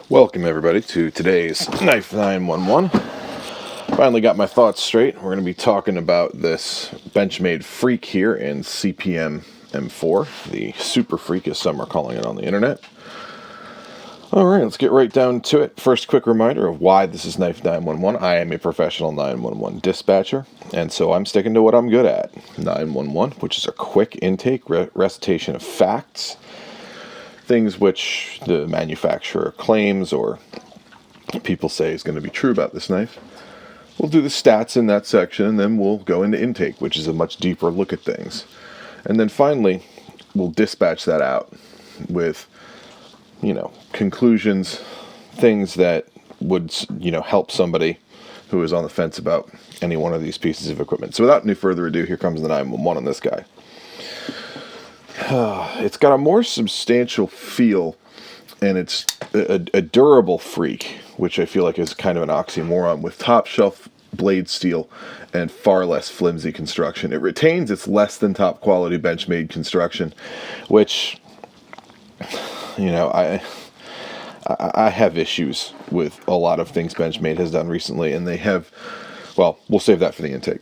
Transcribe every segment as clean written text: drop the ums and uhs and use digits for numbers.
Welcome everybody to today's Knife 911. Finally got my thoughts straight. We're going to be talking about this Benchmade Freek here in CPM M4, the Super Freek as some are calling it on the internet. Alright, let's get right down to it. First, quick reminder of why this is Knife 911. I am a professional 911 dispatcher, and so I'm sticking to what I'm good at. 911, which is a quick intake recitation of facts, things which the manufacturer claims or people say is going to be true about this knife. We'll do the stats in that section, and then we'll go into intake, which is a much deeper look at things. And then finally, we'll dispatch that out with, conclusions, things that would, help somebody who is on the fence about any one of these pieces of equipment. So without any further ado, here comes the 911 on this guy. It's got a more substantial feel, and it's a durable freak, which I feel like is kind of an oxymoron, with top shelf blade steel and far less flimsy construction. It retains its less than top quality Benchmade construction, which, I have issues with a lot of things Benchmade has done recently, and they have, well, we'll save that for the intake.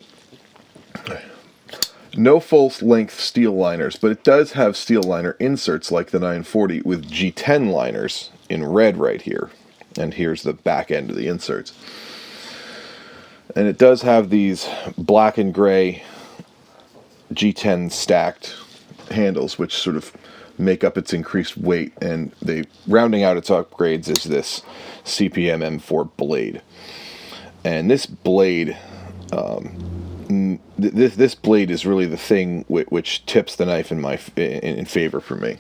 No full-length steel liners, but it does have steel liner inserts like the 940 with G10 liners in red right here. And here's the back end of the inserts. And it does have these black and gray G10 stacked handles, which sort of make up its increased weight. And rounding out its upgrades is this CPM M4 blade. And this blade... This blade is really the thing which tips the knife in favor for me.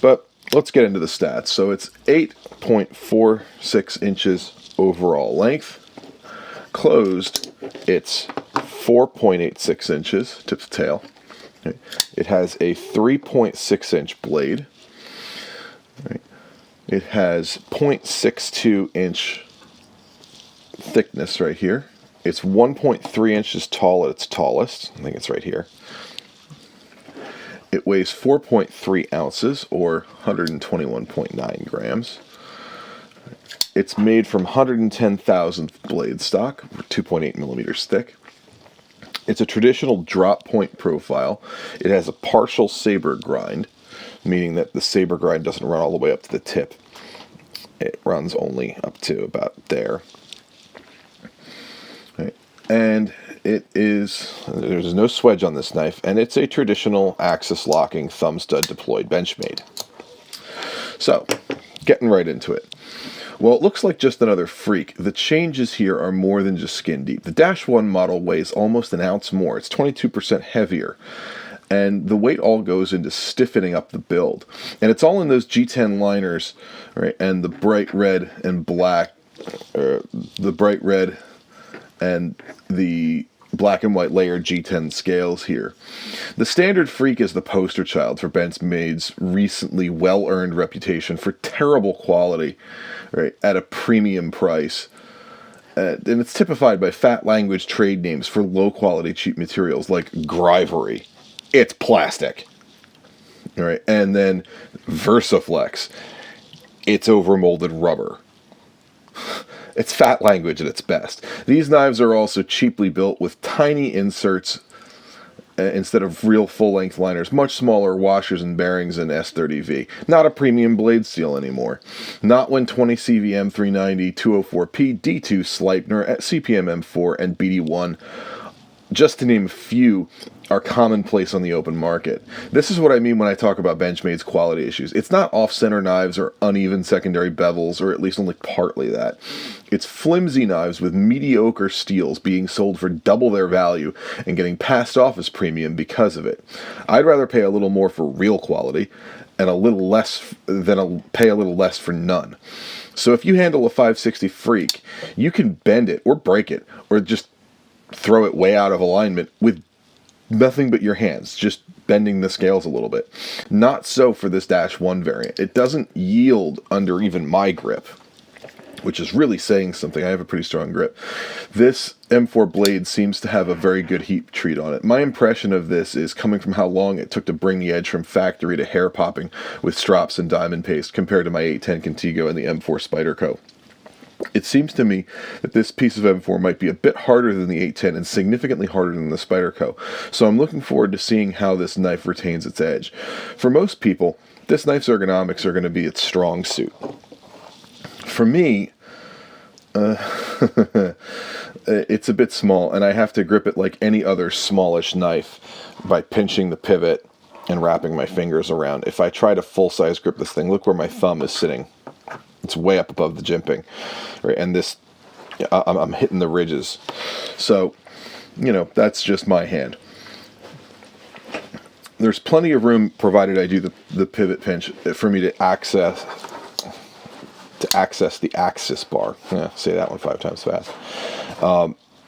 But let's get into the stats. So it's 8.46 inches overall length. Closed, it's 4.86 inches tip to tail. Okay. It has a 3.6 inch blade. Right. It has 0.62 inch thickness right here. It's 1.3 inches tall at its tallest. I think it's right here. It weighs 4.3 ounces, or 121.9 grams. It's made from 110,000th blade stock, 2.8 millimeters thick. It's a traditional drop point profile. It has a partial saber grind, meaning that the saber grind doesn't run all the way up to the tip. It runs only up to about there. And there's no swedge on this knife, and it's a traditional axis locking thumb stud deployed Benchmade. So, getting right into it. Well, it looks like just another Freek. The changes here are more than just skin deep. The Dash 1 model weighs almost an ounce more. It's 22% heavier. And the weight all goes into stiffening up the build. And it's all in those G10 liners, right? And the bright red and black, and the black and white layered G10 scales here. The standard Freek is the poster child for Benchmade's recently well-earned reputation for terrible quality, right, at a premium price. And it's typified by fat language trade names for low-quality cheap materials like Grivery. It's plastic. All right, and then Versaflex. It's overmolded rubber. It's fat language at its best. These knives are also cheaply built with tiny inserts instead of real full-length liners, much smaller washers and bearings in S30V. Not a premium blade steel anymore. Not when 20 CVM 390, 204P, D2 Sleipner, CPM M4, and BD1, just to name a few, are commonplace on the open market. This is what I mean when I talk about Benchmade's quality issues. It's not off-center knives or uneven secondary bevels, or at least only partly that. It's flimsy knives with mediocre steels being sold for double their value and getting passed off as premium because of it. I'd rather pay a little more for real quality and a little less than pay a little less for none. So if you handle a 560 Freek, you can bend it or break it or just throw it way out of alignment with nothing but your hands, just bending the scales a little bit. Not so for this Dash 1 variant. It doesn't yield under even my grip. which is really saying something. I have a pretty strong grip. This M4 blade seems to have a very good heat treat on it. My impression of this is coming from how long it took to bring the edge from factory to hair popping with strops and diamond paste compared to my 810 Contigo and the M4 Spyderco. It seems to me that this piece of M4 might be a bit harder than the 810 and significantly harder than the Spyderco, so I'm looking forward to seeing how this knife retains its edge. For most people, this knife's ergonomics are going to be its strong suit. For me, it's a bit small, and I have to grip it like any other smallish knife by pinching the pivot and wrapping my fingers around. If I try to full-size grip this thing, look where my thumb is sitting. It's way up above the jimping, right? And this, I'm hitting the ridges. So, that's just my hand. There's plenty of room, provided I do the pivot pinch, for me to access the axis bar. Yeah, say that one 5 times fast.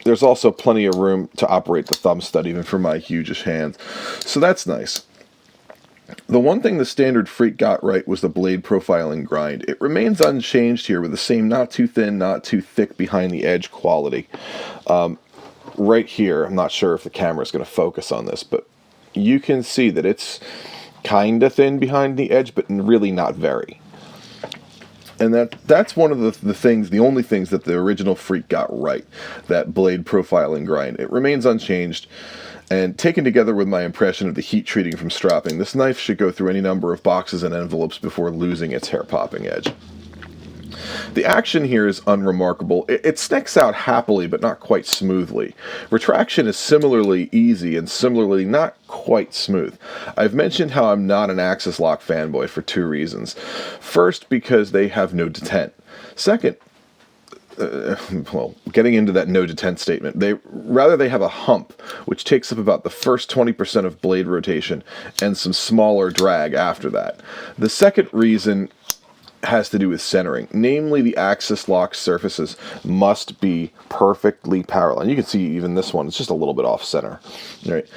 There's also plenty of room to operate the thumb stud, even for my hugish hands. So that's nice. The one thing the standard Freek got right was the blade profile and grind. It remains unchanged here with the same not too thin, not too thick behind the edge quality. Right here, I'm not sure if the camera is going to focus on this, but you can see that it's kind of thin behind the edge, but really not very. And that's one of the only things that the original Freek got right, that blade profile and grind. It remains unchanged, and taken together with my impression of the heat treating from stropping, this knife should go through any number of boxes and envelopes before losing its hair popping edge. The action here is unremarkable. It sticks out happily, but not quite smoothly. Retraction is similarly easy and similarly not quite smooth. I've mentioned how I'm not an Axis lock fanboy for 2 reasons. First, because they have no detent. Second, getting into that no detent statement, they have a hump, which takes up about the first 20% of blade rotation and some smaller drag after that. The second reason has to do with centering. Namely, the Axis lock surfaces must be perfectly parallel. And you can see even this one, it's just a little bit off center. Right?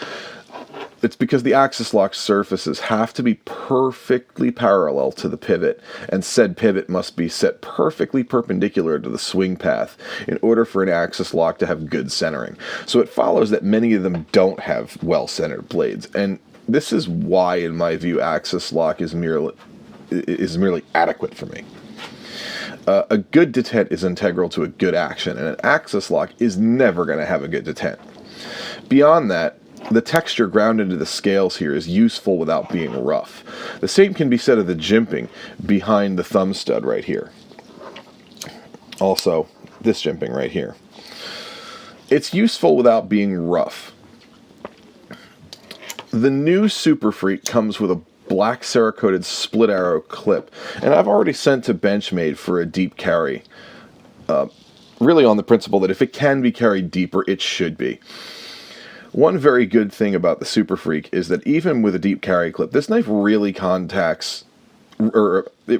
It's because the Axis lock surfaces have to be perfectly parallel to the pivot, and said pivot must be set perfectly perpendicular to the swing path in order for an Axis lock to have good centering. So it follows that many of them don't have well-centered blades, and this is why, in my view, Axis lock is merely adequate for me. A good detent is integral to a good action, and an Axis lock is never going to have a good detent. Beyond that, the texture ground into the scales here is useful without being rough. The same can be said of the jimping behind the thumb stud right here. Also, this jimping right here. It's useful without being rough. The new Super Freek comes with a black Cerakoted split arrow clip, and I've already sent to Benchmade for a deep carry. Really on the principle that if it can be carried deeper, it should be. One very good thing about the Super Freek is that even with a deep carry clip, this knife really it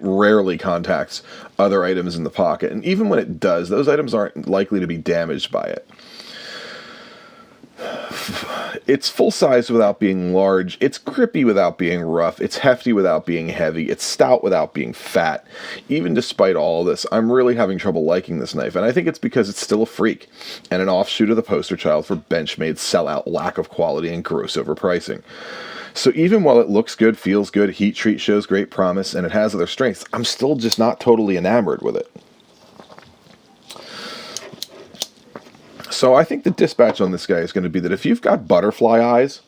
rarely contacts other items in the pocket, and even when it does, those items aren't likely to be damaged by it. It's full size without being large, it's grippy without being rough, it's hefty without being heavy, it's stout without being fat. Even despite all this, I'm really having trouble liking this knife, and I think it's because it's still a Freek, and an offshoot of the poster child for Benchmade's sellout lack of quality and gross overpricing. So even while it looks good, feels good, heat treat shows great promise, and it has other strengths, I'm still just not totally enamored with it. So I think the dispatch on this guy is going to be that if you've got butterfly eyes,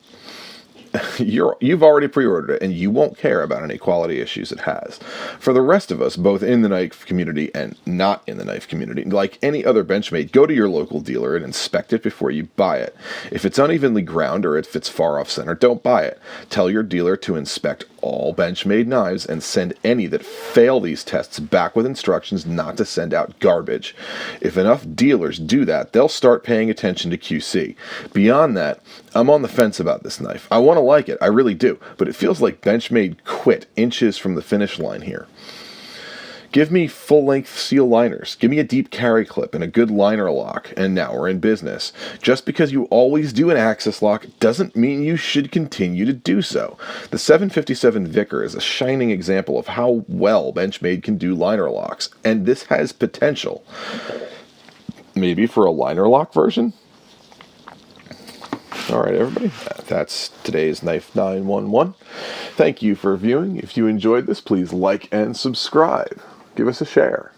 you've already pre-ordered it, and you won't care about any quality issues it has. For the rest of us, both in the knife community and not in the knife community, like any other Benchmade, go to your local dealer and inspect it before you buy it. If it's unevenly ground or if it's far off center, don't buy it. Tell your dealer to inspect all Benchmade knives and send any that fail these tests back with instructions not to send out garbage. If enough dealers do that, they'll start paying attention to QC. Beyond that, I'm on the fence about this knife. I want to like it, I really do, but it feels like Benchmade quit inches from the finish line here. Give me full-length steel liners. Give me a deep carry clip and a good liner lock, and now we're in business. Just because you always do an axis lock doesn't mean you should continue to do so. The 757 Vickr is a shining example of how well Benchmade can do liner locks, and this has potential. Maybe for a liner lock version? Alright everybody, that's today's Knife 911. Thank you for viewing. If you enjoyed this, please like and subscribe. Give us a share.